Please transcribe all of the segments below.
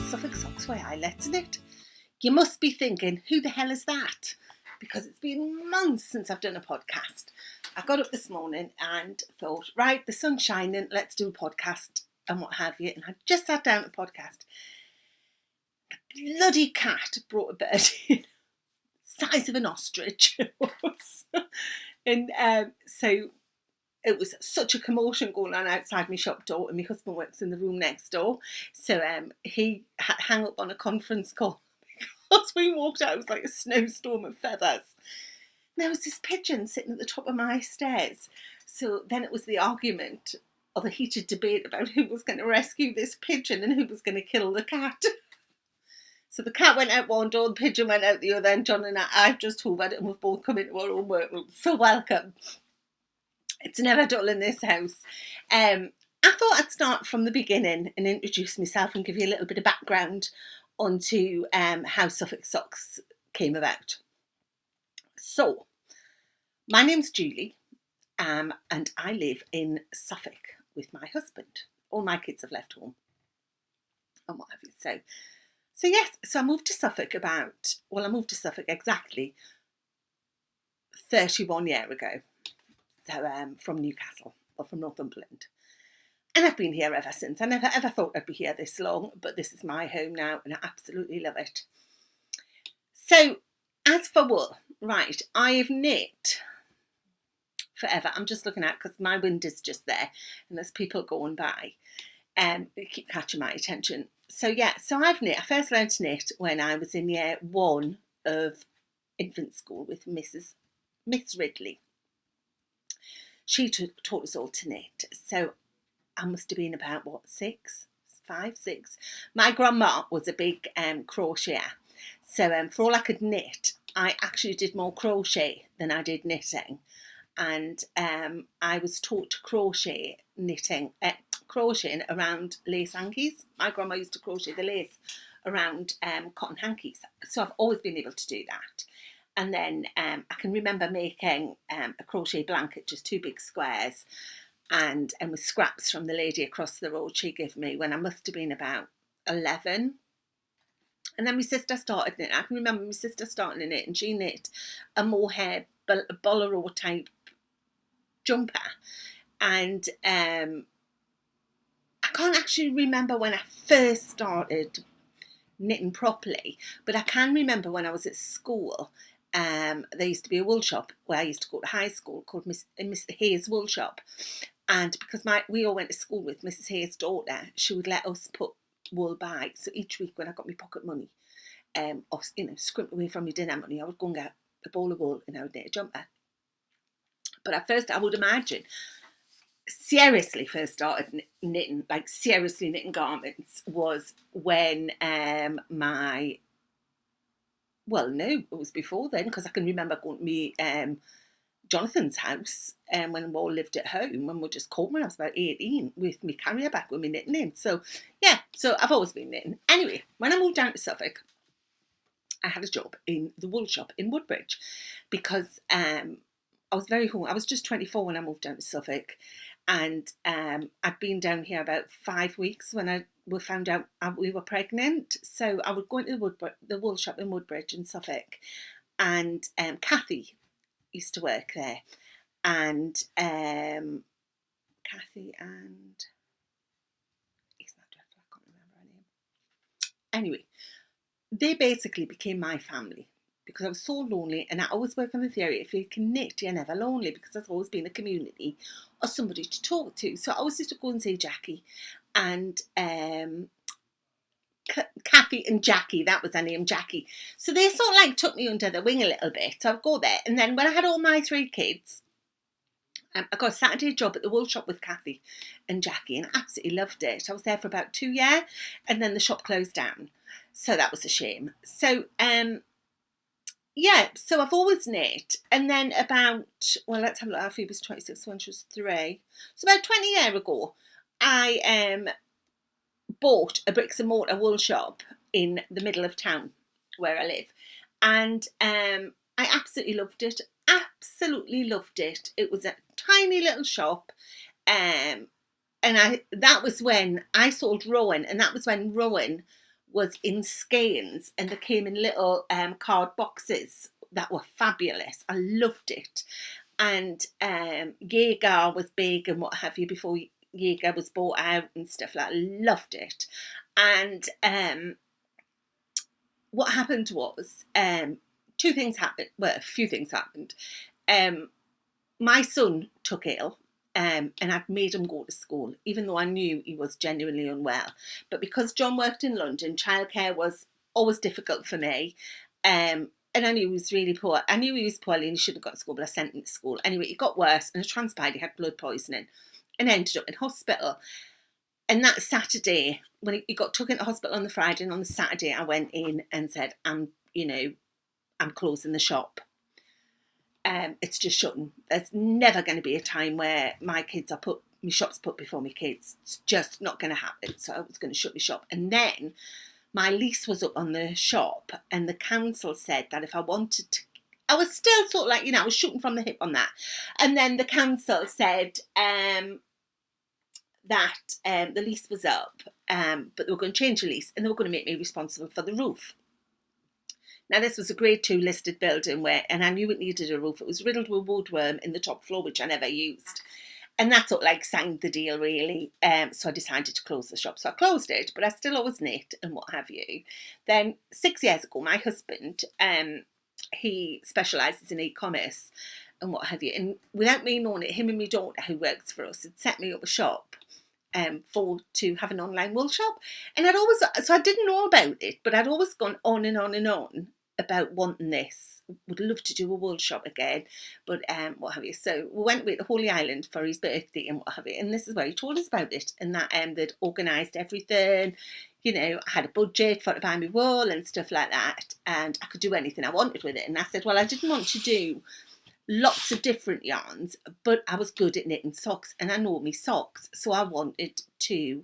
Suffolk Socks by Eyelets in it. You must be thinking, who the hell is that? Because it's been months since I've done a podcast. I got up this morning and thought, right, the sun's shining, let's do a podcast and what have you. And I just sat down to podcast. The bloody cat brought a bird in, size of an ostrich. And so it was such a commotion going on outside my shop door, and my husband works in the room next door. So he had hung up on a conference call because we walked out. It was like a snowstorm of feathers. And there was this pigeon sitting at the top of my stairs. So then it was the argument or the heated debate about who was going to rescue this pigeon and who was going to kill the cat. So the cat went out one door, the pigeon went out the other, and John and I've just hoovered and we've both come into our own workroom. So welcome. It's never dull in this house. I thought I'd start from the beginning and introduce myself and give you a little bit of background onto how Suffolk Socks came about. So, my name's Julie, and I live in Suffolk with my husband. All my kids have left home and what have you. So yes, so I moved to Suffolk exactly 31 years ago. So from Newcastle, or from Northumberland. And I've been here ever since. I never ever thought I'd be here this long, but this is my home now and I absolutely love it. So as for wool, right, I have knit forever. I'm just looking out because my window's just there and there's people going by. They keep catching my attention. So yeah, so I've knit. I first learned to knit when I was in year 1 of infant school with Miss Ridley. She taught us all to knit. So I must have been about, 5, 6. My grandma was a big crocheter. So for all I could knit, I actually did more crochet than I did knitting. And I was taught to crocheting around lace hankies. My grandma used to crochet the lace around cotton hankies. So I've always been able to do that. And then I can remember making a crochet blanket, just 2 big squares, and with scraps from the lady across the road she gave me when I must have been about 11. And then my sister started knitting. I can remember my sister starting to knit, and she knit a mohair bolero type jumper. And I can't actually remember when I first started knitting properly, but I can remember when I was at school. There used to be a wool shop where I used to go to high school called Miss Hayes Wool Shop, and because we all went to school with Mrs. Hayes' daughter, she would let us put wool by. So each week when I got my pocket money, or scrimped away from my dinner money, I would go and get a bowl of wool and I would knit a jumper. But at first, I would imagine, seriously first started knitting, like seriously knitting garments, was when it was before then, because I can remember going to me Jonathan's house when we all lived at home, and we just caught when I was about 18 with me carrier bag with me knitting in. So yeah, so I've always been knitting. Anyway, when I moved down to Suffolk, I had a job in the wool shop in Woodbridge because I was very home. I was just 24 when I moved down to Suffolk, and I'd been down here about 5 weeks when we found out we were pregnant. So I would go into the wool shop in Woodbridge in Suffolk, and Kathy used to work there, and Kathy and he's not director, I can't remember her name. Anyway, they basically became my family because I was so lonely, and I always work on the theory, if you can knit, you're never lonely, because there's always been a community or somebody to talk to. So I always used to go and see Jackie and Kathy and Jackie, that was her name, Jackie. So they sort of like took me under their wing a little bit. So I'd go there, and then when I had all my 3 kids, I got a Saturday job at the wool shop with Kathy and Jackie, and I absolutely loved it. I was there for about 2 years, and then the shop closed down. So that was a shame. So yeah, so I've always knit, and then let's have a look. Phoebe was 26 when she was 3. So about 20 years ago, I bought a bricks and mortar wool shop in the middle of town where I live, and I absolutely loved it. It was a tiny little shop, and that was when I sold Rowan, and that was when Rowan was in skeins, and they came in little card boxes that were fabulous. I loved it. And Jaeger was big and what have you before Jaeger was bought out and stuff like that. Loved it. And what happened was two things happened. Well, a few things happened. My son took ill. And I'd made him go to school, even though I knew he was genuinely unwell. But because John worked in London, childcare was always difficult for me. And I knew he was really poor. I knew he was poorly and he shouldn't have got to school, but I sent him to school. Anyway, it got worse and it transpired he had blood poisoning and ended up in hospital. And that Saturday, when he got took into hospital on the Friday, and on the Saturday I went in and said, I'm closing the shop. It's just shutting. There's never going to be a time where my shop's put before my kids. It's just not going to happen. So I was going to shut my shop. And then my lease was up on the shop, and the council said that if I wanted to, I was still sort of like, I was shooting from the hip on that. And then the council said that the lease was up, but they were going to change the lease and they were going to make me responsible for the roof. Now, this was a grade 2 listed building and I knew it needed a roof. It was riddled with woodworm in the top floor, which I never used. And that sort of like signed the deal, really. So I decided to close the shop. So I closed it, but I still always knit and what have you. Then 6 years ago, my husband, he specialises in e-commerce and what have you. And without me knowing it, him and my daughter, who works for us, had set me up a shop to have an online wool shop. And so I didn't know about it, but I'd always gone on and on and on about wanting this. Would love to do a wool shop again, but what have you. So we went away to Holy Island for his birthday and what have you. And this is where he told us about it, and that they'd organised everything. I had a budget for to buy me wool and stuff like that, and I could do anything I wanted with it. And I said, well, I didn't want to do lots of different yarns, but I was good at knitting socks and I know me socks, so I wanted to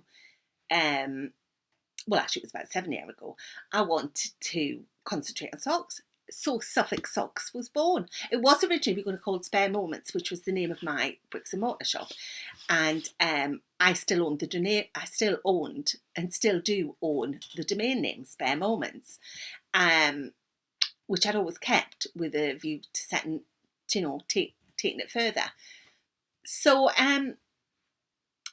well, actually it was about 7 years ago, I wanted to concentrate on socks. So Suffolk Socks was born. It was originally going to be called Spare Moments, which was the name of my bricks and mortar shop, and I still owned I still owned and still do own the domain name Spare Moments, which I'd always kept with a view to setting, taking it further. So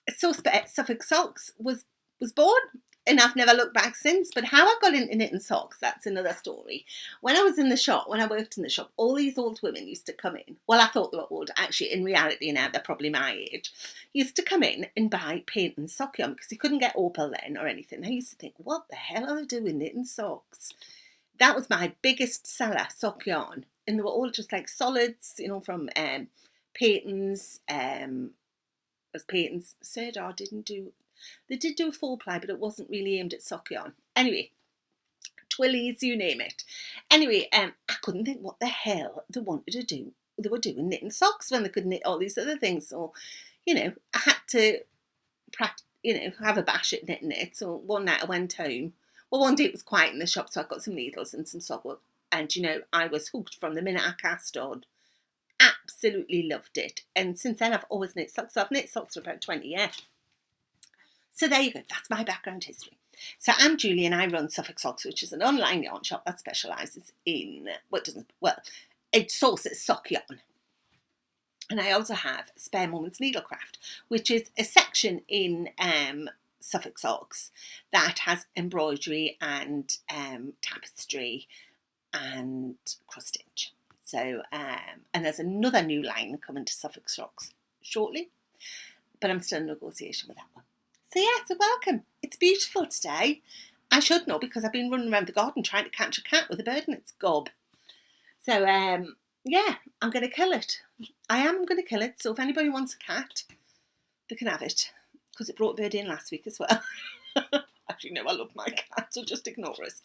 Suffolk Socks was born, and I've never looked back since. But how I got into knitting socks, that's another story. When I worked in the shop, all these old women used to come in. Well, I thought they were old. Actually, in reality now, they're probably my age. Used to come in and buy paint and sock yarn because you couldn't get Opal then or anything. I used to think, what the hell are they doing knitting socks? That was my biggest seller, sock yarn. And they were all just like solids, from Peyton's. Peyton's. Sirdar didn't do. They did do a 4-ply, but it wasn't really aimed at sock yarn. Anyway, Twillies, you name it. Anyway, I couldn't think what the hell they wanted to do. They were doing knitting socks when they could knit all these other things. So, I had to have a bash at knitting it. So one night I went home. Well, one day it was quiet in the shop, so I got some needles and some sock wool. And, I was hooked from the minute I cast on. Absolutely loved it. And since then, I've always knit socks. So I've knit socks for about 20 years. So there you go. That's my background history. So I'm Julie and I run Suffolk Socks, which is an online yarn shop that specialises in, it sources sock yarn. And I also have Spare Moments Needlecraft, which is a section in Suffolk Socks that has embroidery and tapestry and cross stitch. So, and there's another new line coming to Suffolk Socks shortly, but I'm still in negotiation with that one. So yeah, so welcome. It's beautiful today. I should know because I've been running around the garden trying to catch a cat with a bird in its gob. So yeah, I'm going to kill it. I am going to kill it. So if anybody wants a cat, they can have it because it brought a bird in last week as well. Actually, no, I love my cat, so just ignore us.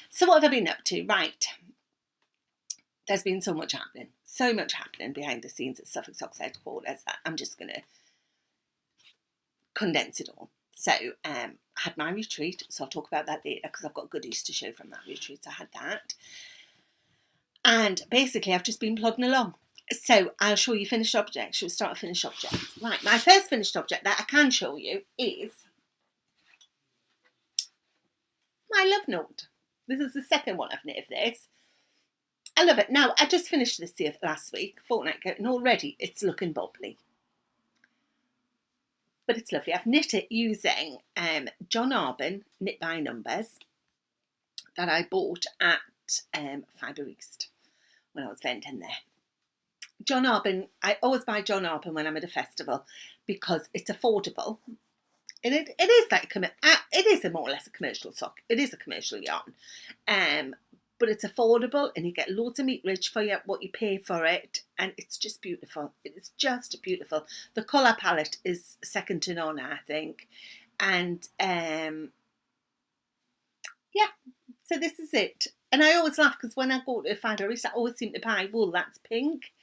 So what have I been up to? Right. There's been so much happening behind the scenes at Suffolk Socks headquarters that I'm just going to condense it all. So I had my retreat, so I'll talk about that later because I've got goodies to show from that retreat. So I had that. And basically I've just been plodding along. So I'll show you finished objects. We'll start with finished objects. Right, my first finished object that I can show you is my love note. This is the second one I've knit of this. I love it. Now, I just finished this here last week, fortnight ago, and already it's looking bubbly. But it's lovely. I've knit it using John Arbon Knit by Numbers that I bought at Fibre East when I was vending there. John Arbon, I always buy John Arbon when I'm at a festival because it's affordable. And it is like it is a more or less a commercial sock. It is a commercial yarn. But it's affordable and you get loads of meterage for what you pay for it, and it's just beautiful. It is just beautiful. The colour palette is second to none, I think. And yeah, so this is it. And I always laugh because when I go to Fibre East, I always seem to buy wool that's pink.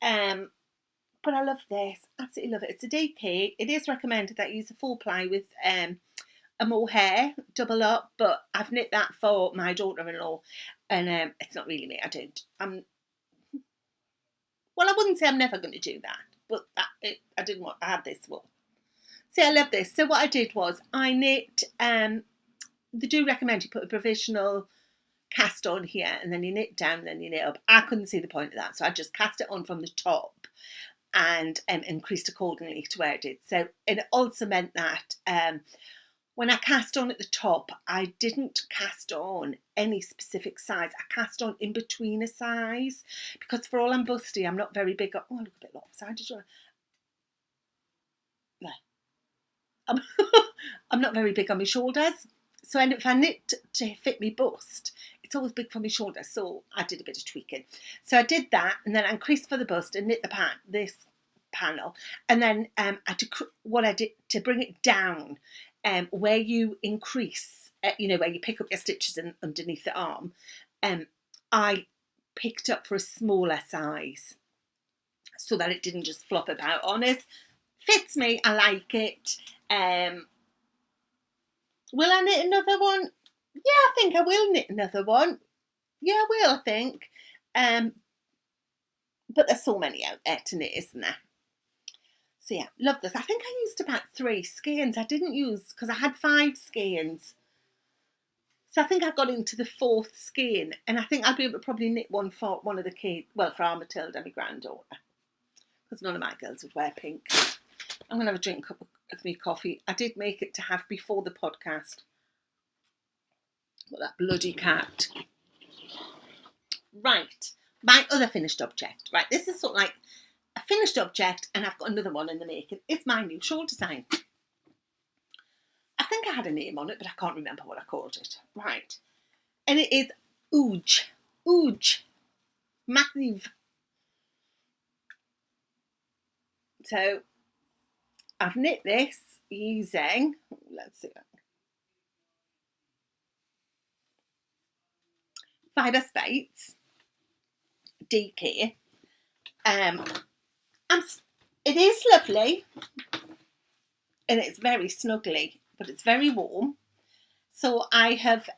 But I love this, absolutely love it. It's a DK. It is recommended that you use a full ply with a mohair double up, but I've knit that for my daughter-in-law, and it's not really me. Well, I wouldn't say I'm never going to do that, but I had this wool. See, I love this. So what I did was I knit. They do recommend you put a provisional cast on here, and then you knit down, and then you knit up. I couldn't see the point of that, so I just cast it on from the top and increased accordingly to where it did. So it also meant that when I cast on at the top, I didn't cast on any specific size. I cast on in between a size because for all I'm busty, I'm not very big. Oh, I look a bit lopsided. No. I'm not very big on my shoulders. So if I knit to fit me bust, it's always big for my shoulders. So I did a bit of tweaking. So I did that, and then I increased for the bust and knit this panel. And then what I did to bring it down, where you increase, where you pick up your stitches underneath the arm, I picked up for a smaller size so that it didn't just flop about on us. Fits me, I like it. Will I knit another one? Yeah, I think I will knit another one. Yeah, I will, I think. But there's so many out there to knit, isn't there? So yeah, love this. I think I used about 3 skeins. I didn't use, because I had 5 skeins. So I think I got into the 4th skein, and I think I'll be able to probably knit one for one of the kids, well, for our Matilda, my granddaughter, because none of my girls would wear pink. I'm going to have a drink of my coffee. I did make it to have before the podcast. What, that bloody cat. Right, my other finished object. Right, this is sort of like a finished object, and I've got another one in the making. It's my new shawl design. I think I had a name on it, but I can't remember what I called it. Right, and it is Ouge, massive. So I've knit this using, let's see, Fibre Speight's DK. It is lovely, and it's very snuggly, but it's very warm. So I have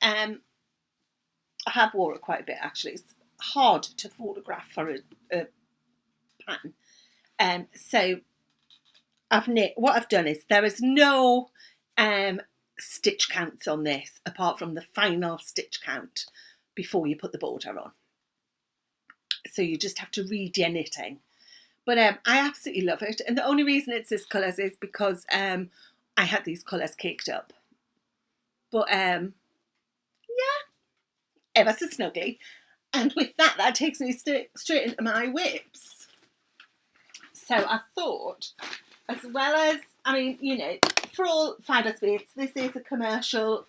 wore it quite a bit actually. It's hard to photograph for a pattern. So what I've done is there is no stitch counts on this apart from the final stitch count before you put the border on. So you just have to read your knitting. But I absolutely love it. And the only reason it's this colours is because I had these colours caked up. But yeah, ever so snuggly. And with that takes me straight into my whips. So I thought, as well as, I mean, for all Fibre Speight's, this is a commercial,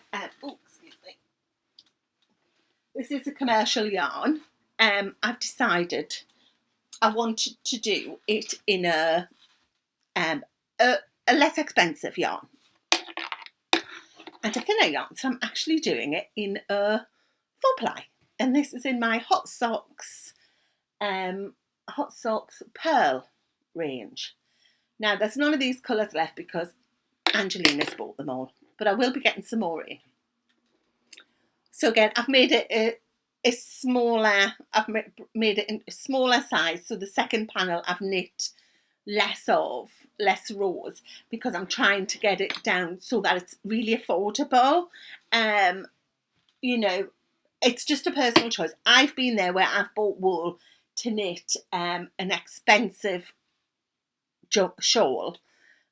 this is a commercial yarn. I've decided I wanted to do it in a less expensive yarn and a thinner yarn. So I'm actually doing it in a 4-ply, and this is in my Hot Socks Pearl range. Now there's none of these colours left because Angelina's bought them all, but I will be getting some more in. So again, I've made it a smaller. I've made it in a smaller size. So the second panel I've knit less rows because I'm trying to get it down so that it's really affordable. you know, it's just a personal choice. I've been there where I've bought wool to knit an expensive shawl,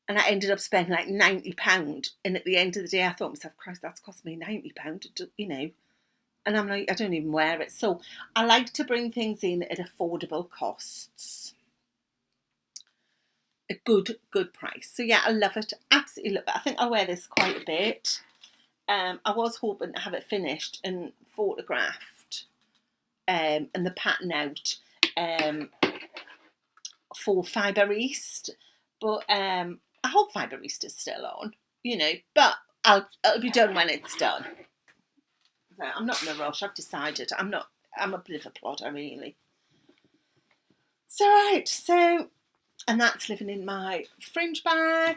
and I ended up spending like £90. And at the end of the day, I thought to myself, Christ, that's cost me £90, you know. And I'm like, I don't even wear it. So I like to bring things in at affordable costs. A good price. So yeah, I love it. Absolutely love it. I think I'll wear this quite a bit. I was hoping to have it finished and photographed and the pattern out for Fibre East. But I hope Fibre East is still on, you know, but it'll be done when it's done. So I'm not in a rush. I've decided. I'm a bit of a plodder, really. So, right. So, and that's living in my fringe bag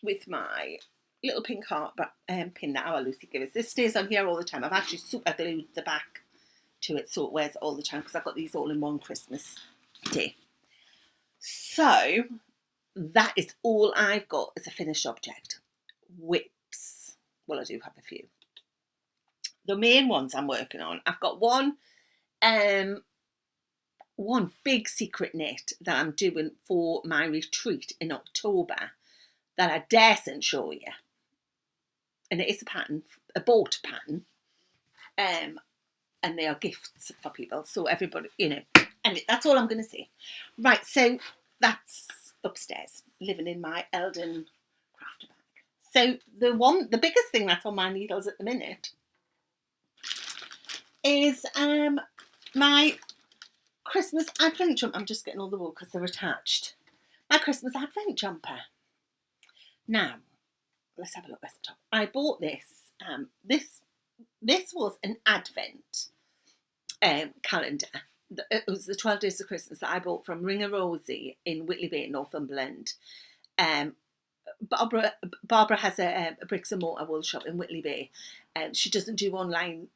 with my little pink heart pin that our Lucy gave us. This stays on here all the time. I've actually super glued the back to it so it wears all the time because I've got these all in one Christmas day. So, that is all I've got as a finished object. Whips. Well, I do have a few. The main ones I'm working on, I've got one big secret knit that I'm doing for my retreat in October that I daresn't show you. And it is a pattern, a bought pattern, and they are gifts for people. So everybody, you know, and that's all I'm going to say. Right, so that's upstairs, living in my Eldon crafter bag. So the biggest thing that's on my needles at the minute is my Christmas Advent jumper. I'm just getting all the wool because they're attached. My Christmas Advent jumper. Now, let's have a look at the top. I bought this. This was an Advent calendar. It was the 12 Days of Christmas that I bought from Ring a Rosie in Whitley Bay, Northumberland. Barbara has a bricks and mortar wool shop in Whitley Bay. She doesn't do online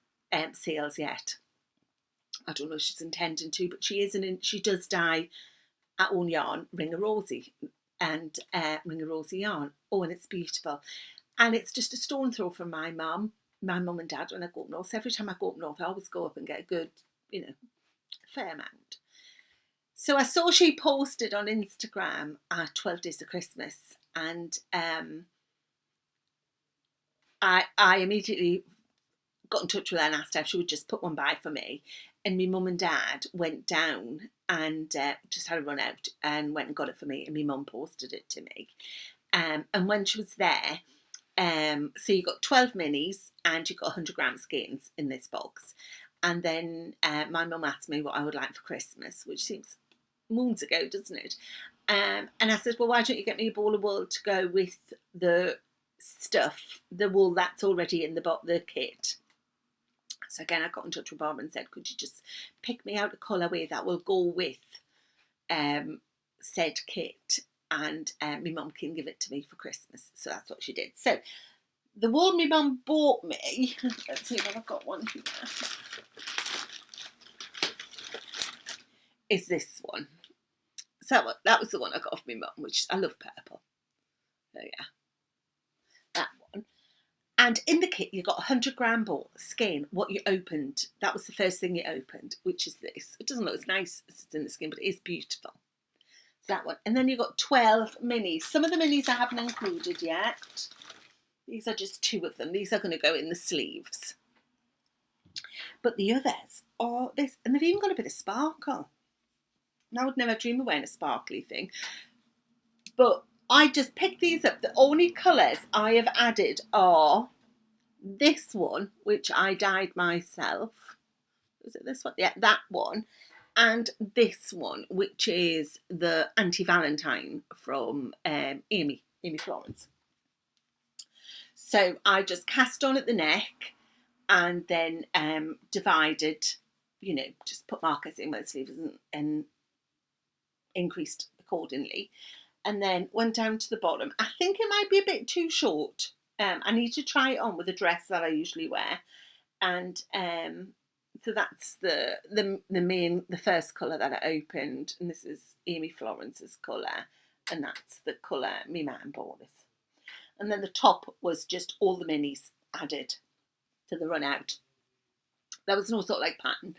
sales yet. I don't know if she's intending to, but she does dye her own yarn, Ring a Rosie, and Ring a Rosie yarn. Oh, and it's beautiful. And it's just a stone throw from my mum and dad when I go up north. So every time I go up north, I always go up and get a good, you know, fair amount. So I saw she posted on Instagram 12 Days of Christmas, and I immediately got in touch with her and asked her if she would just put one by for me. And my mum and dad went down and just had a run out and went and got it for me. And my mum posted it to me. And when she was there, so you got 12 minis and you got 100 gram skeins in this box. And then my mum asked me what I would like for Christmas, which seems moons ago, doesn't it? And I said, well, why don't you get me a ball of wool to go with the stuff, the wool that's already in the kit. So again, I got in touch with Barbara and said, could you just pick me out a colourway that will go with said kit, and my mum can give it to me for Christmas. So that's what she did. So the wool my mum bought me, let's see if I've got one here, is this one. So that was the one I got off my mum, which I love purple. So yeah, that one. And in the kit, you got 100 gram skein. What you opened, that was the first thing you opened, which is this. It doesn't look as nice as it's in the skein, but it is beautiful. So that one. And then you got 12 minis. Some of the minis I haven't included yet. These are just 2 of them. These are going to go in the sleeves. But the others are this, and they've even got a bit of sparkle. And I would never dream of wearing a sparkly thing. But I just picked these up. The only colours I have added are this one, which I dyed myself. Was it this one? Yeah, that one. And this one, which is the Anti-Valentine from Amy Florence. So I just cast on at the neck and then divided, you know, just put markers in where the sleeves and increased accordingly. And then went down to the bottom. I think it might be a bit too short. I need to try it on with a dress that I usually wear. And so that's the first colour that I opened. And this is Amy Florence's colour. And that's the colour me man bought this. And then the top was just all the minis added till they run out. There was no sort of like pattern.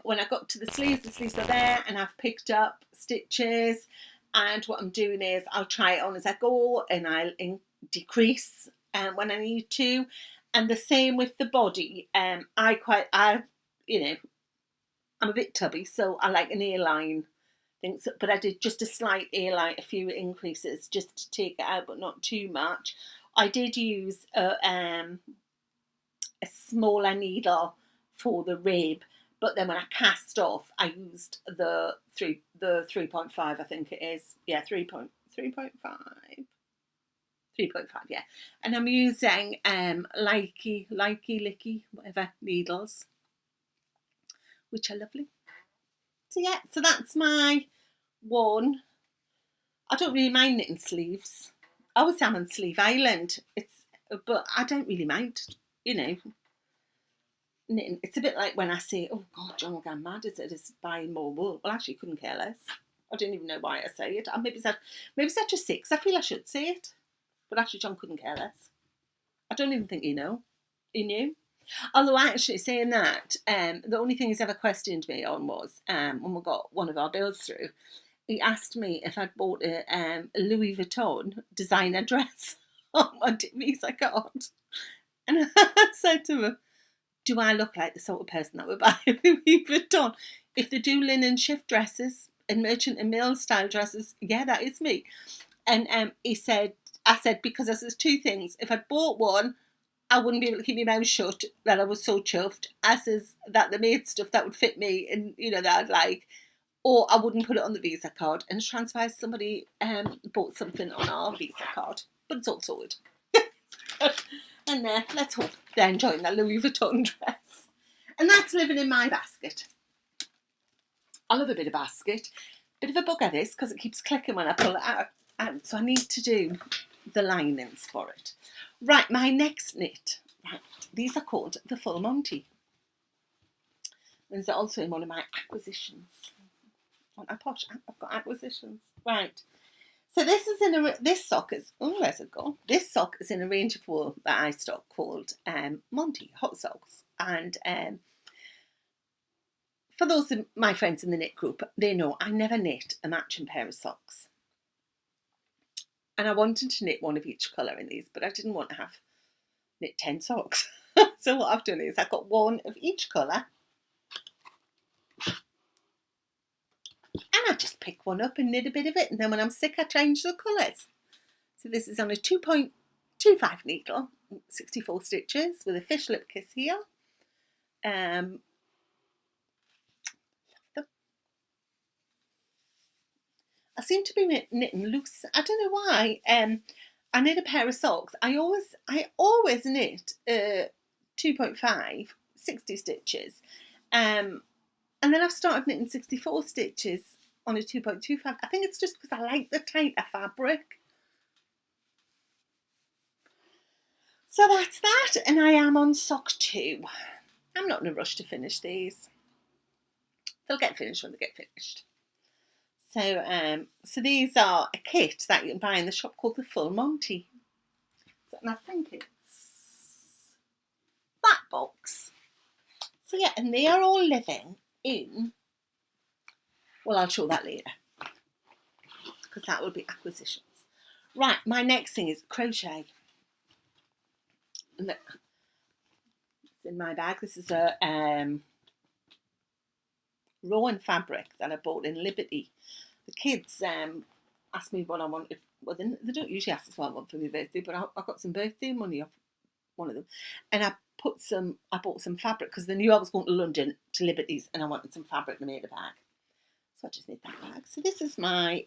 When I got to the sleeves are there, and I've picked up stitches, and what I'm doing is I'll try it on as I go, and I'll decrease when I need to. And the same with the body. You know, I'm a bit tubby, so I like an A-line thing. So, but I did just a slight A-line, a few increases just to take it out, but not too much. I did use a smaller needle for the rib, but then when I cast off, I used the 3.5, I think it is. Yeah, 3.5. 3.5, yeah. And I'm using likey, licky, whatever, needles, which are lovely. So yeah, so that's my one. I don't really mind knitting sleeves. I always am on Sleeve Island. But I don't really mind, you know, knitting. It's a bit like when I say, "Oh God, John will go mad," is buying more wool. Well, actually, couldn't care less. I don't even know why I say it. Maybe it's such a 6. I feel I should say it, but actually, John couldn't care less. I don't even think he knew. Although actually saying that, the only thing he's ever questioned me on was when we got one of our bills through. He asked me if I'd bought a Louis Vuitton designer dress on my Visa card, and I said to him, "Do I look like the sort of person that would buy a Louis Vuitton? If they do linen shift dresses and Merchant and Mills style dresses, yeah, that is me." And I said, because there's 2 things. If I'd bought one, I wouldn't be able to keep my mouth shut, that I was so chuffed. As is that they made stuff that would fit me and, you know, that I'd like. Or I wouldn't put it on the Visa card. And transpires somebody bought something on our Visa card. But it's all sorted. And let's hope they're enjoying that Louis Vuitton dress. And that's living in my basket. I love a bit of basket. Bit of a bugger this, because it keeps clicking when I pull it out. So I need to do the linings for it. Right, my next knit. Right, these are called the Full Monty. These are also in one of my acquisitions. Aren't I posh? I've got acquisitions. Right. So this sock is, where's it gone? This sock is in a range of wool that I stock called Monty Hot Socks. And for those of my friends in the knit group, they know I never knit a matching pair of socks. And I wanted to knit one of each colour in these, but I didn't want to knit 10 socks. So what I've done is I've got one of each colour. And I just pick one up and knit a bit of it. And then when I'm sick, I change the colours. So this is on a 2.25 needle, 64 stitches with a fish lip kiss here. I seem to be knitting loose. I don't know why. I knit a pair of socks. I always knit 2.5, 60 stitches. And then I've started knitting 64 stitches on a 2.25. I think it's just because I like the tighter fabric. So that's that. And I am on sock 2. I'm not in a rush to finish these. They'll get finished when they get finished. So these are a kit that you can buy in the shop called the Full Monty. And I think it's that box. So yeah, and they are all living in, well, I'll show that later, because that will be acquisitions. Right, my next thing is crochet. And it's in my bag. This is a Rowan fabric that I bought in Liberty. The kids asked me what I wanted. Well, they don't usually ask us what I want for my birthday, but I got some birthday money off one of them, and I bought some fabric because they knew I was going to London to Liberty's, and I wanted some fabric and I made a bag. So I just made that bag. So this is my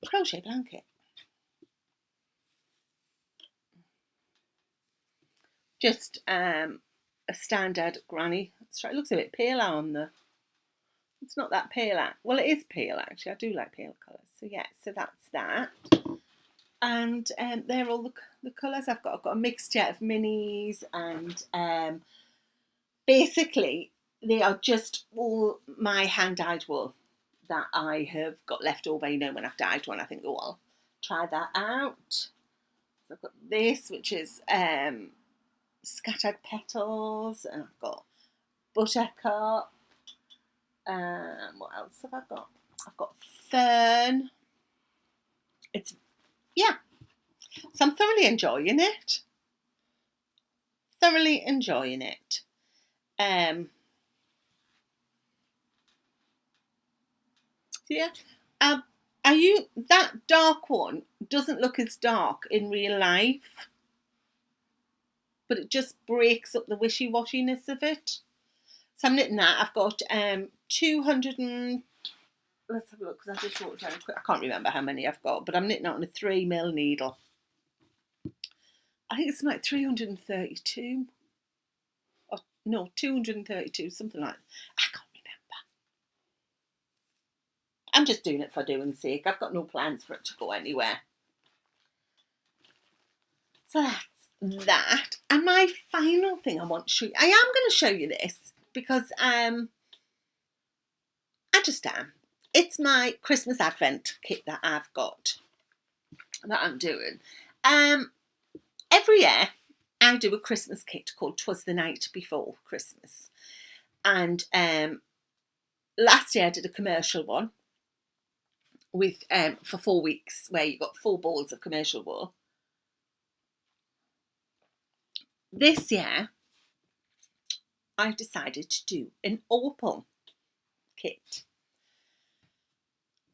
crochet blanket. Just a standard granny stripe. It looks a bit paler on the. It's not that pale. Well, it is pale actually. I do like pale colours. So yeah, so that's that. And they're all the colours I've got. I've got a mixture of minis and basically they are just all my hand dyed wool that I have got left over. You know, when I've dyed one, I think, oh, I'll try that out. So I've got this, which is scattered petals, and I've got buttercup. What else have I got? I've got fern. It's, yeah. So I'm thoroughly enjoying it. Thoroughly enjoying it. Yeah. Are you, that dark one doesn't look as dark in real life, but it just breaks up the wishy-washiness of it. So I'm knitting that. I've got 200 and, let's have a look, because I just wrote it down quick. I can't remember how many I've got, but I'm knitting it on a 3mm needle. I think it's like 332. Or, no, 232, something like that. I can't remember. I'm just doing it for doing sake. I've got no plans for it to go anywhere. So that's that. And my final thing I want to show you, I am going to show you this because I just am. It's my Christmas Advent kit that I've got, that I'm doing. Every year I do a Christmas kit called 'Twas the Night Before Christmas. And last year I did a commercial one with for 4 weeks, where you got 4 balls of commercial wool. This year I've decided to do an opal kit.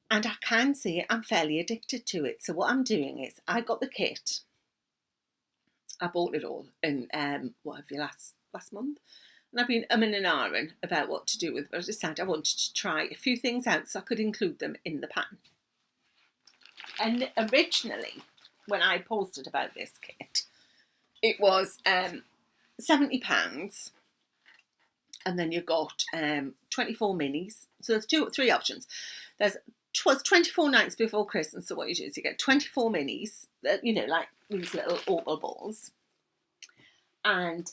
And I can say I'm fairly addicted to it. So what I'm doing is, I got the kit. I bought it all in last month. And I've been umming and ahhing about what to do with it. But I decided I wanted to try a few things out so I could include them in the pattern. And originally, when I posted about this kit, it was £70. And then you got 24 minis. So there's 3 options. It was 24 nights before Christmas. So what you do is you get 24 minis, like these little opal balls, and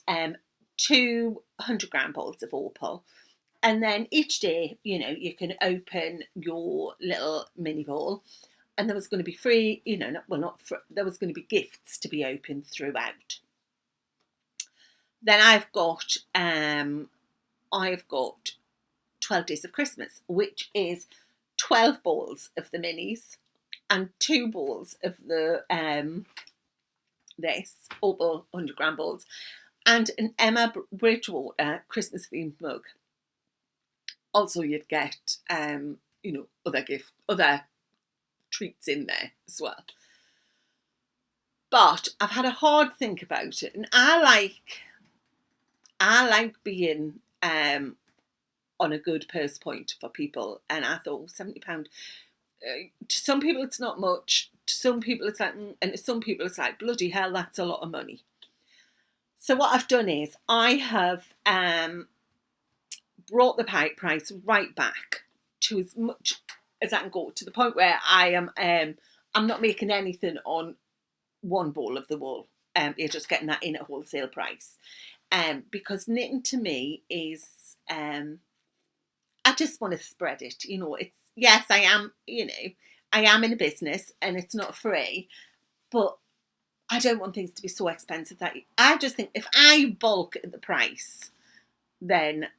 200-gram balls of opal. And then each day, you can open your little mini ball, and there was going to be free, there was going to be gifts to be opened throughout. Then I've got 12 Days of Christmas, which is 12 balls of the minis and 2 balls of the this opal 100-gram balls, and an Emma Bridgewater Christmas themed mug. Also, you'd get other treats in there as well. But I've had a hard think about it, and I like being on a good purse point for people, and I thought £70. To some people it's not much, to some people it's like, and to some people it's like, bloody hell, that's a lot of money. So what I've done is I have brought the price right back to as much as I can go, to the point where I'm not making anything on 1 ball of the wool. You're just getting that in at wholesale price. Because knitting to me is, I just want to spread it. It's, yes, I am in a business and it's not free, but I don't want things to be so expensive that I just think if I bulk at the price, then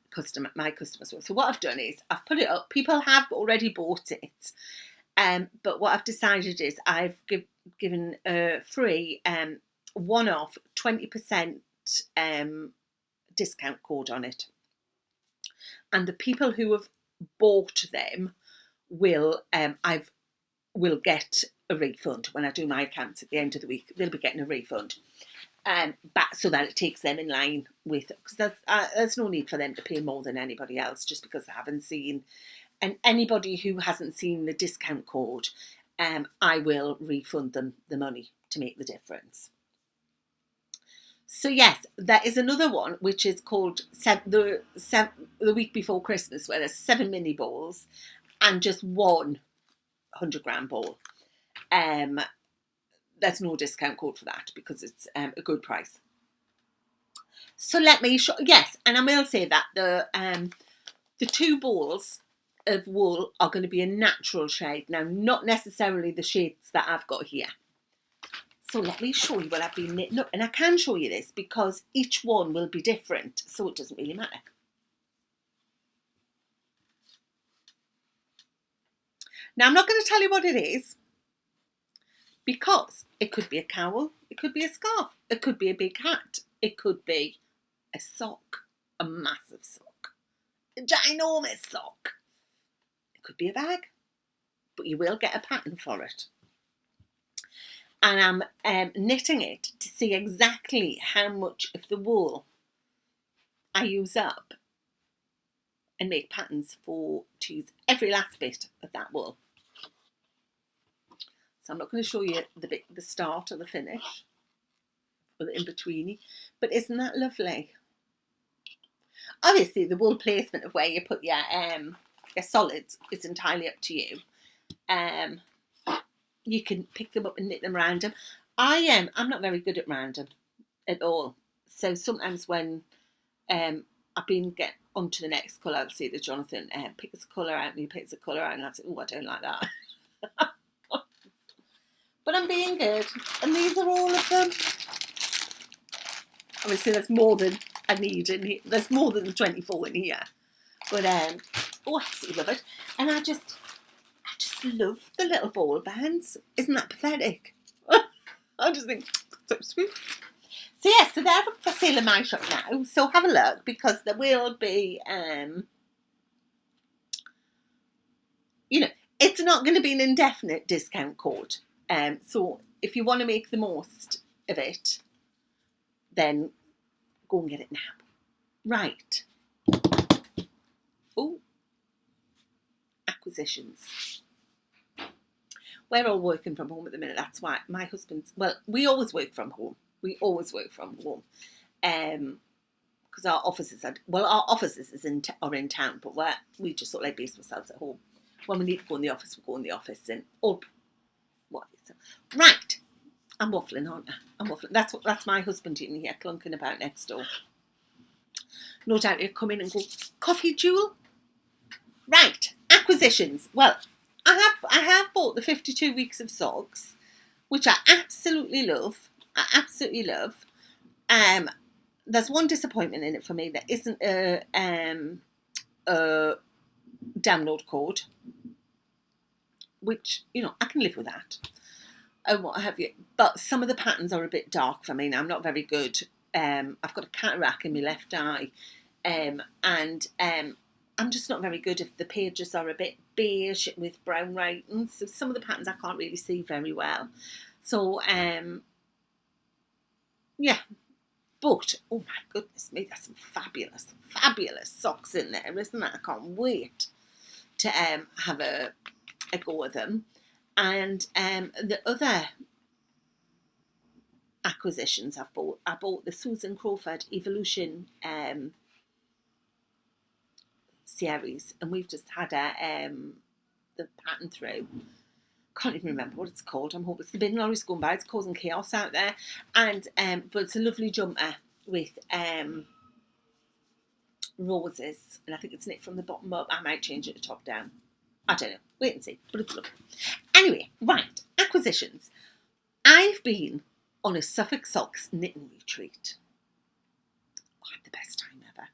my customers will. So what I've done is I've put it up. People have already bought it. But what I've decided is I've given a free one-off 20% discount code on it. And the people who have bought them will get a refund when I do my accounts at the end of the week. They'll be getting a refund, back, so that it takes them in line with, because there's no need for them to pay more than anybody else just because they haven't seen. And anybody who hasn't seen the discount code, I will refund them the money to make the difference. So yes, there is another one which is called the week before Christmas, where there's 7 mini balls and just 1 100-gram ball. There's no discount code for that because it's a good price. So let me show. Yes, and I will say that the 2 balls of wool are going to be a natural shade now, not necessarily the shades that I've got here. So let me show you what I've been knitting up. And I can show you this because each one will be different, so it doesn't really matter. Now, I'm not going to tell you what it is because it could be a cowl, it could be a scarf, it could be a big hat, it could be a sock, a massive sock, a ginormous sock. It could be a bag, but you will get a pattern for it. And I'm knitting it to see exactly how much of the wool I use up and make patterns to use every last bit of that wool. So I'm not going to show you the start or the finish or the in-betweeny, but isn't that lovely? Obviously, the wool placement of where you put your solids is entirely up to you. You can pick them up and knit them random. I'm not very good at random at all. So sometimes when I've been get onto the next colour, I'll say to Jonathan, pick this colour out, and he picks a colour out, and I'll say, oh, I don't like that. But I'm being good, and these are all of them. Obviously, there's more than I need in here. There's more than 24 in here. But oh, I absolutely love it, and I just love the little ball bands. Isn't that pathetic? I just think so sweet. So yeah, so they're for sale in my shop now. So have a look because there will be, it's not going to be an indefinite discount code. So if you want to make the most of it, then go and get it now. Right. Oh, acquisitions. We're all working from home at the minute. That's why my husband's, we always work from home. Because our offices are in town, but we just sort of like base ourselves at home. When we need to go in the office, we go in the office. And right, I'm waffling, aren't I? I'm waffling. That's my husband in here clunking about next door. No doubt he'll come in and go, coffee, Jewel? Right, acquisitions. Well, I have bought the 52 weeks of socks, which I absolutely love. There's one disappointment in it for me. There isn't a download code, which, I can live with that. And what have you. But some of the patterns are a bit dark for me now. I'm not very good. I've got a cataract in my left eye. And I'm just not very good if the pages are a bit beige with brown writing. So some of the patterns I can't really see very well. So, yeah. But, oh my goodness me, there's some fabulous, fabulous socks in there, isn't there? I can't wait to have a go at them. And the other acquisitions I bought the Susan Crawford Evolution series, and we've just had the pattern through. Can't even remember what it's called. I'm hoping it's the bin lorry's going by. It's causing chaos out there. And but it's a lovely jumper with roses, and I think it's knit from the bottom up. I might change it to top down. I don't know. Wait and see. But it's lovely. Anyway, right, acquisitions. I've been on a Suffolk Socks knitting retreat. I had the best time ever.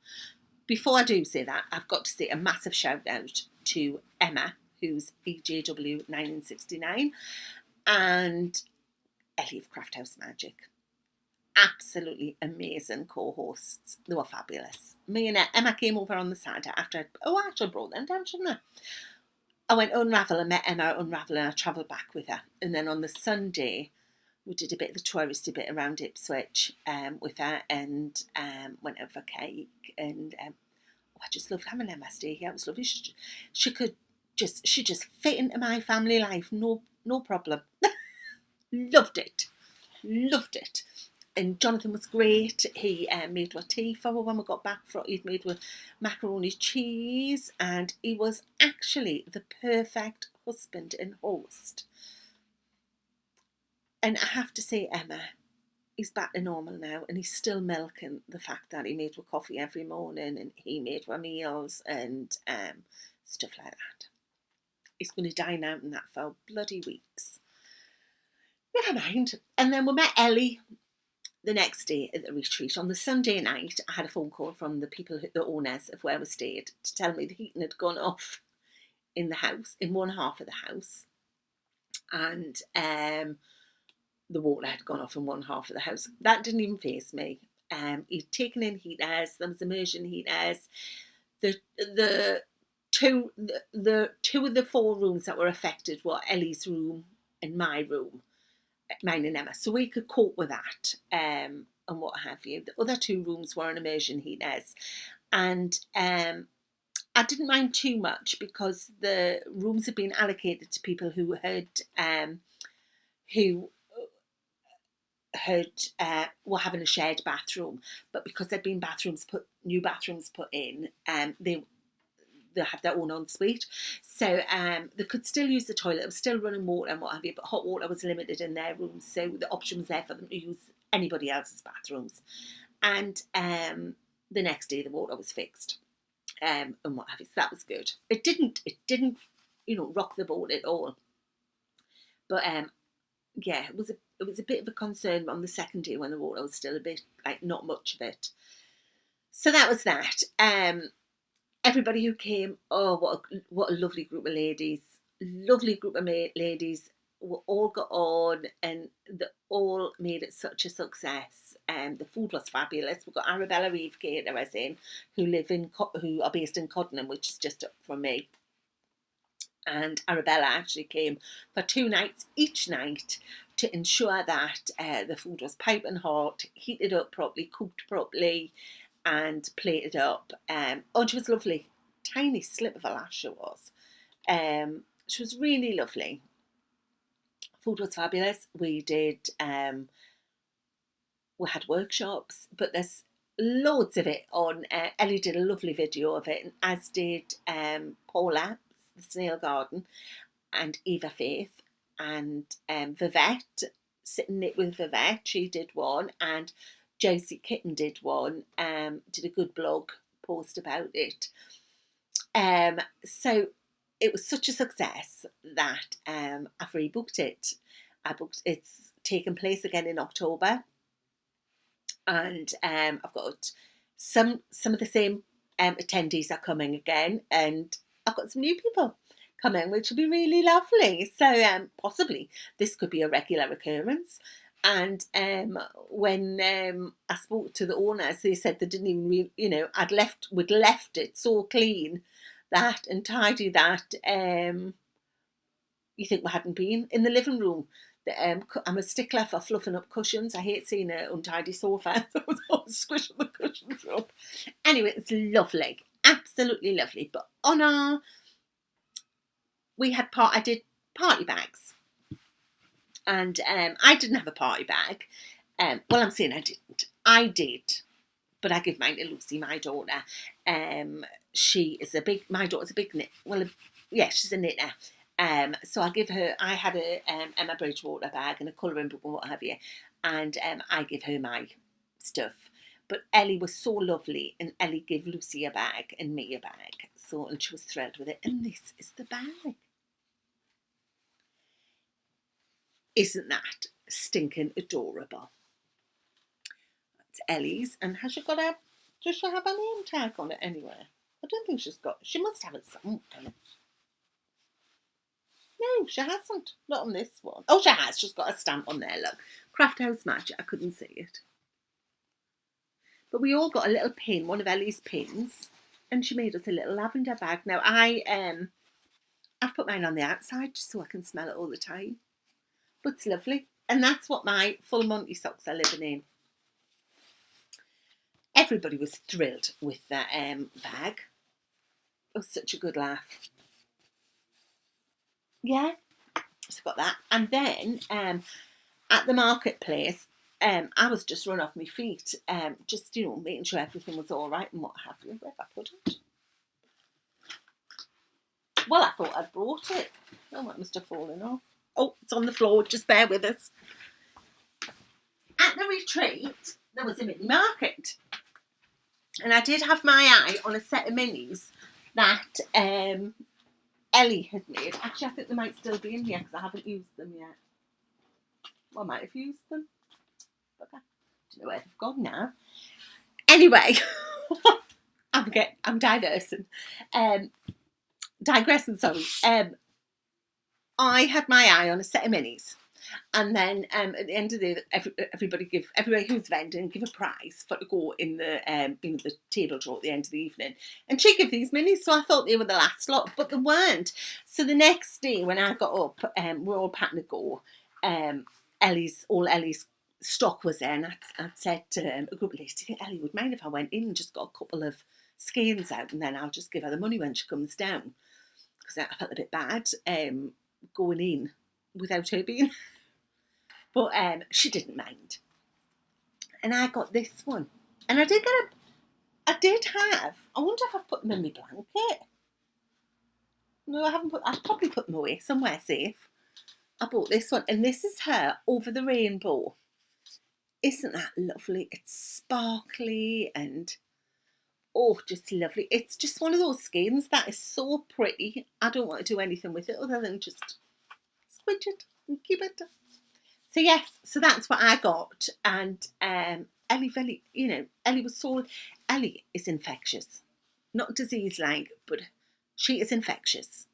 Before I do say that, I've got to say a massive shout out to Emma, who's EJW1969, and Ellie of Craft House Magic. Absolutely amazing co-hosts. They were fabulous. Me and Emma came over on the Saturday after I actually brought them down, shouldn't I? I went Unravel and met Emma at Unravel, and I travelled back with her. And then on the Sunday, we did a bit of the touristy bit around Ipswich with her, and went out for cake. And I just loved having Emma stay here. It was lovely. She just fit into my family life. No problem. Loved it. And Jonathan was great. He made her tea for her when we got back. He'd made her macaroni cheese, and he was actually the perfect husband and host. And I have to say, Emma, he's back to normal now, and he's still milking the fact that he made her coffee every morning, and he made her meals and stuff like that. He's going to dine out in that for bloody weeks. never mind. And then we met Ellie the next day at the retreat. On the Sunday night, I had a phone call from the people, the owners of where we stayed, to tell me the heating had gone off in the house, in one half of the house. And the water had gone off in one half of the house. That didn't even faze me. He'd taken in heaters, there was immersion heaters. The two of the 4 rooms that were affected were Ellie's room and my room, mine and Emma. So we could cope with that, and what have you. The other 2 rooms were on immersion heaters. And I didn't mind too much because the rooms had been allocated to people who were having a shared bathroom, but because there'd been new bathrooms put in, they have their own ensuite, so they could still use the toilet. It was still running water and what have you, but hot water was limited in their rooms, so the option was there for them to use anybody else's bathrooms. And the next day the water was fixed, and what have you. So that was good. It didn't rock the boat at all, but yeah, it was a bit of a concern on the second day when the water was still a bit, like, not much of it. So that was that. Everybody who came, oh, what a lovely group of ladies. Lovely group of ladies. We all got on and they all made it such a success. The food was fabulous. We've got Arabella Reeve caterers in who are based in Coddenham, which is just up from me. And Arabella actually came for 2 nights each night to ensure that the food was piping hot, heated up properly, cooked properly, and plated up. She was lovely. Tiny slip of a lash she was. She was really lovely. Food was fabulous. We had workshops, but there's loads of it on. Ellie did a lovely video of it, and as did Paula, the Snail Garden, and Eva Faith, and Vivette, Sitting Knit with Vivette, she did one, and Josie Kitten did one, did a good blog post about it. So it was such a success that I've rebooked it. It's taken place again in October, and I've got some of the same attendees are coming again, and I've got some new people coming, which will be really lovely. So possibly this could be a regular occurrence. And when I spoke to the owners, they said they didn't even we'd left it so clean that and tidy that you think we hadn't been in the living room. I'm a stickler for fluffing up cushions. I hate seeing an untidy sofa. I was always squishing the cushions up. Anyway, it's lovely, absolutely lovely. But I did party bags, and I didn't have a party bag. Well, I'm saying I didn't. I did, but I give mine to Lucy, my daughter. My daughter's a big knit. Well, yeah, she's a knitter. So I had a Emma Bridgewater bag and a colouring book and what have you, and I give her my stuff. But Ellie was so lovely, and Ellie gave Lucy a bag and me a bag. And she was thrilled with it. And this is the bag. Isn't that stinking adorable? It's Ellie's, and does she have a name tag on it anywhere? I don't think she must have it somewhere. No, she hasn't. Not on this one. Oh, she has. She's got a stamp on there, look. Craft House Magic. I couldn't see it. But we all got a little pin, one of Ellie's pins, and she made us a little lavender bag. Now, I've put mine on the outside just so I can smell it all the time. But it's lovely. And that's what my full Monty socks are living in. Everybody was thrilled with that bag. It was such a good laugh. Yeah, so got that. And then at the marketplace, I was just run off my feet, just, making sure everything was all right and what have you. Where have I put it? Well, I thought I'd brought it. Oh, it must have fallen off. Oh, it's on the floor. Just bear with us. At the retreat, there was a mini market. And I did have my eye on a set of minis that Ellie had made. Actually, I think they might still be in here because I haven't used them yet. I might have used them. But I don't know where they've gone now. Anyway, I'm digressing. Sorry. I had my eye on a set of minis. And then at the end of the day, everybody who's vending give a prize for to go in the the table draw at the end of the evening. And she gave these minis, so I thought they were the last lot, but they weren't. So the next day when I got up, we're all packing to go. Ellie's stock was there, and I'd said to a group of ladies, "Do you think Ellie would mind if I went in and just got a couple of skeins out, and then I'll just give her the money when she comes down?" Because I felt a bit bad going in without her being. But she didn't mind. And I got this one. And I did have, I wonder if I've put them in my blanket. No, I haven't I've probably put them away somewhere safe. I bought this one. And this is her Over the Rainbow. Isn't that lovely? It's sparkly and, oh, just lovely. It's just one of those skeins that is so pretty. I don't want to do anything with it other than just squidge it and keep it. So yes, so that's what I got, and Ellie is infectious, not disease-like, but she is infectious.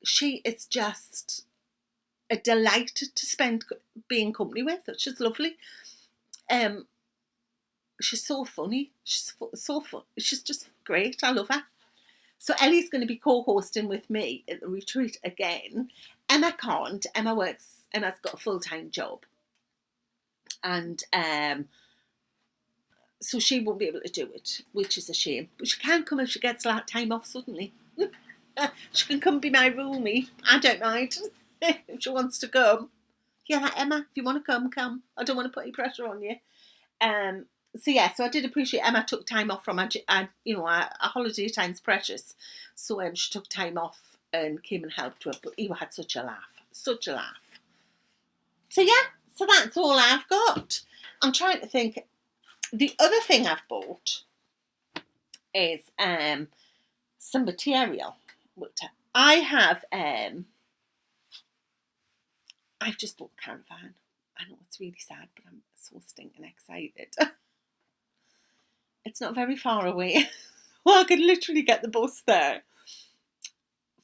She is just a delight to spend being company with. She's lovely. She's so funny. She's so fun. She's just great. I love her. So Ellie's going to be co-hosting with me at the retreat again. Emma can't. Emma's got a full-time job. And so she won't be able to do it, which is a shame. But she can come if she gets a lot of time off suddenly. She can come be my roomie. I don't mind if she wants to come. Yeah, Emma, if you want to come. I don't want to put any pressure on you. So I did appreciate Emma took time off from our holiday time's precious. So she took time off and came and helped her. But Ewa had such a laugh. So that's all I've got. I'm trying to think. The other thing I've bought is some material. I have. I've just bought a caravan. I know it's really sad, but I'm so stinking excited. It's not very far away. Well, I could literally get the bus there.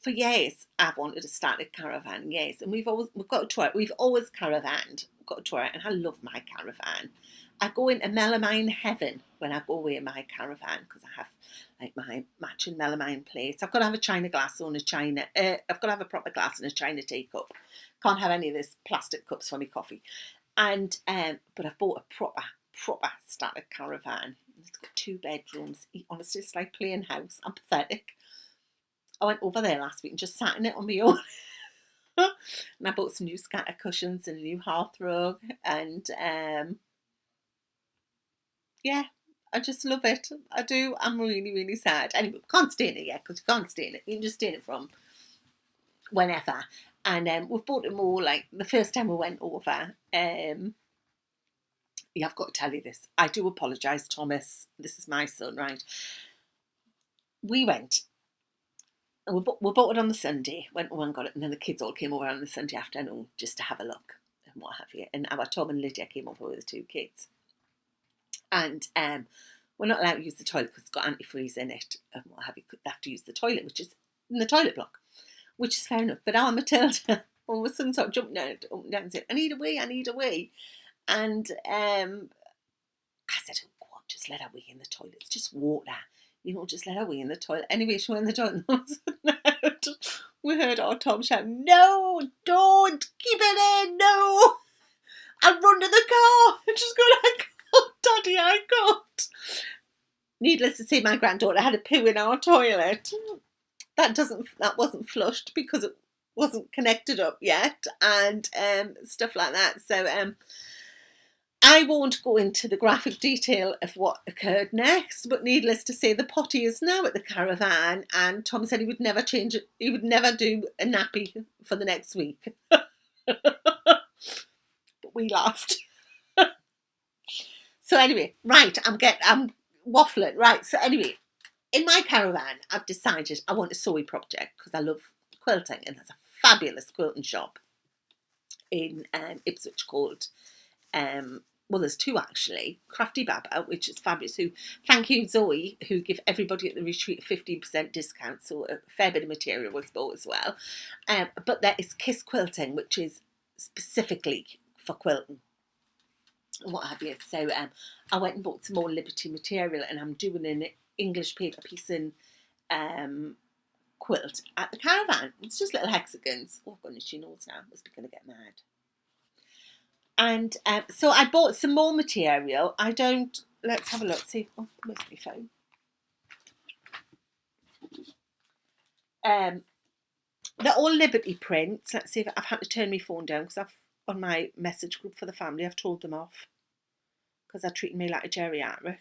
For years, I've wanted to start a caravan. Yes, and we've got a tour. We've always caravanned. We've got a tour, and I love my caravan. I go into melamine heaven when I go away in my caravan because I have like my matching melamine plates. I've got to have a china glass or a china. I've got to have a proper glass and a china teacup. Can't have any of this plastic cups for my coffee. And but I've bought a proper starter caravan. It's got 2 bedrooms. Honestly, it's like playing house. I'm pathetic. I went over there last week and just sat in it on my own. And I bought some new scatter cushions and a new hearth rug. And I just love it. I do. I'm really, really sad. Anyway, can't stay in it yet because you can't stay in it. You can just stay in it from whenever. And we've bought them all, like the first time we went over. I've got to tell you this. I do apologise, Thomas. This is my son, right? We went. And we bought it on the Sunday. Went over and got it. And then the kids all came over on the Sunday afternoon just to have a look and what have you. And our Tom and Lydia came over with the 2 kids. And we're not allowed to use the toilet because it's got antifreeze in it and what have you. They have to use the toilet, which is in the toilet block, which is fair enough. But our Matilda all of a sudden started jumping up and down and said, I need a wee. And I said, oh, go on, just let her wee in the toilet. It's just water. Just let her wee in the toilet. Anyway, she went in the toilet and we heard our Tom shout, no, don't, keep it in, no. I'll run to the car. And she's going like, oh, Daddy, I can't. Needless to say, my granddaughter had a poo in our toilet. That wasn't flushed because it wasn't connected up yet and stuff like that. So I won't go into the graphic detail of what occurred next, but needless to say, the potty is now at the caravan, and Tom said he would never change it. He would never do a nappy for the next week. But we laughed. So anyway, right, I'm waffling. Right, so anyway, in my caravan, I've decided I want a sewing project because I love quilting, and there's a fabulous quilting shop in Ipswich called, well, there's two actually, Crafty Baba, which is fabulous, who, thank you Zoe, who give everybody at the retreat a 15% discount, so a fair bit of material was bought as well. But there is Kiss Quilting, which is specifically for quilting and what have you. So I went and bought some more Liberty material, and I'm doing an English paper piece in quilt at the caravan. It's just little hexagons. Oh goodness, she knows now. Must be going to get mad. And so I bought some more material. Let's have a look. See, oh, where's my phone? They're all Liberty prints. Let's see if I've had to turn my phone down because on my message group for the family, I've told them off because they're treating me like a geriatric,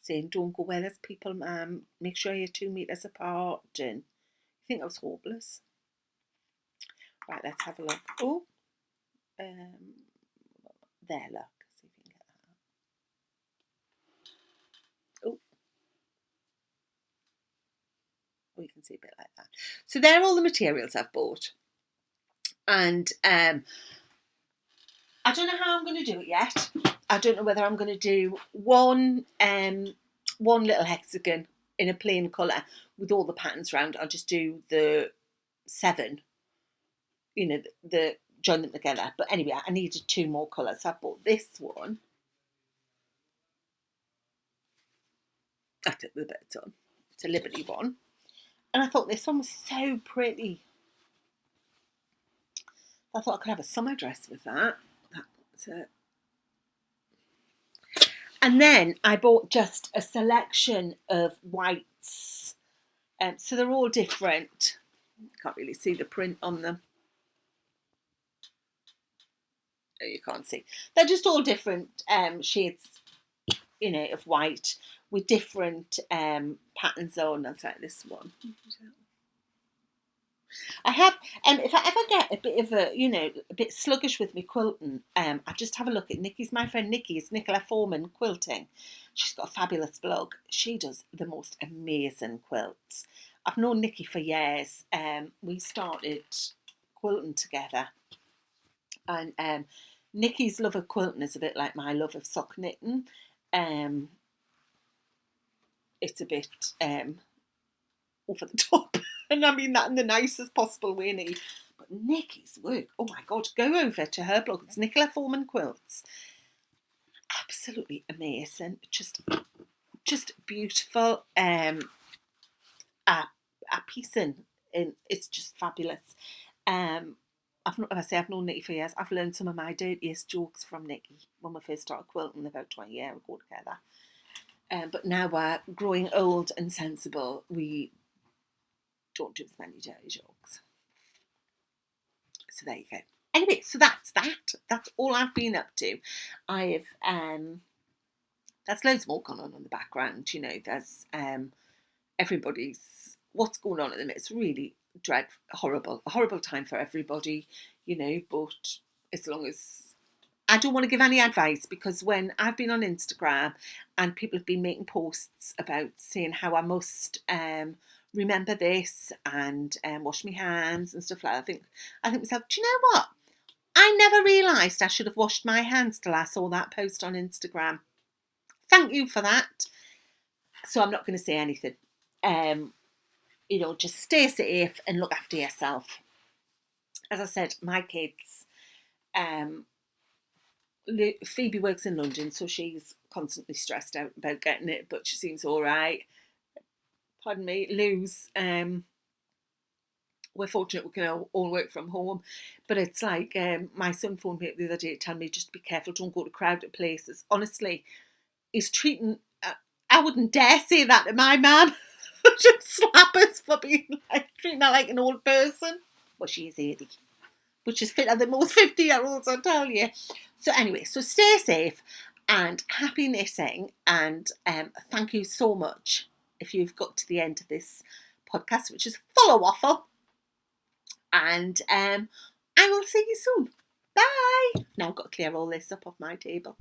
saying don't go where there's people, ma'am. Make sure you're 2 meters apart. And I think I was hopeless. Right, let's have a look. Oh, there, look. See if you can get that. Oh, you can see a bit like that. So they're all the materials I've bought, and I don't know how I'm going to do it yet. I don't know whether I'm going to do one little hexagon in a plain colour with all the patterns round. I'll just do the 7, the join them together. But anyway, I needed 2 more colours. So I bought this one. I took the bits on. It's a Liberty one. And I thought this one was so pretty. I thought I could have a summer dress with that. That's it. And then I bought just a selection of whites. So they're all different. Can't really see the print on them. Oh, you can't see. They're just all different shades, of white with different patterns on. That's like this one. I have, if I ever get a bit of a bit sluggish with me quilting, I just have a look at my friend Nikki's, Nicola Foreman Quilting. She's got a fabulous blog. She does the most amazing quilts. I've known Nikki for years. We started quilting together. And Nikki's love of quilting is a bit like my love of sock knitting. It's a bit over the top. And I mean that in the nicest possible way, Nikki. But Nikki's work, oh my God, go over to her blog. It's Nicola Foreman Quilts. Absolutely amazing. Just beautiful. A piece in. It's just fabulous. I've known Nikki for years. I've learned some of my dirtiest jokes from Nikki when we first started quilting about 20 years ago together. But now we're growing old and sensible. We don't do as many dirty jokes. So there you go. Anyway, so that's that. That's all I've been up to. There's loads more going on in the background. There's everybody's, what's going on at the minute. It's really a horrible time for everybody, but as long as, I don't want to give any advice, because when I've been on Instagram and people have been making posts about saying how I must remember this and wash my hands and stuff like that, I think myself, do you know what? I never realised I should have washed my hands till I saw that post on Instagram. Thank you for that. So I'm not going to say anything. Just stay safe and look after yourself. As I said, my kids, Phoebe works in London, so she's constantly stressed out about getting it, but she seems all right. Pardon me, Lou's, we're fortunate we can all work from home, but it's like my son phoned me up the other day telling me just be careful, don't go to crowded places. Honestly, he's treating, I wouldn't dare say that to my mum. She'd slap us for treating her like an old person. Well, she is 80, which is fitter than most 50-year-olds, I tell you. So anyway, so stay safe and happy knitting, and thank you so much if you've got to the end of this podcast, which is full of waffle. And I will see you soon. Bye. Now I've got to clear all this up off my table.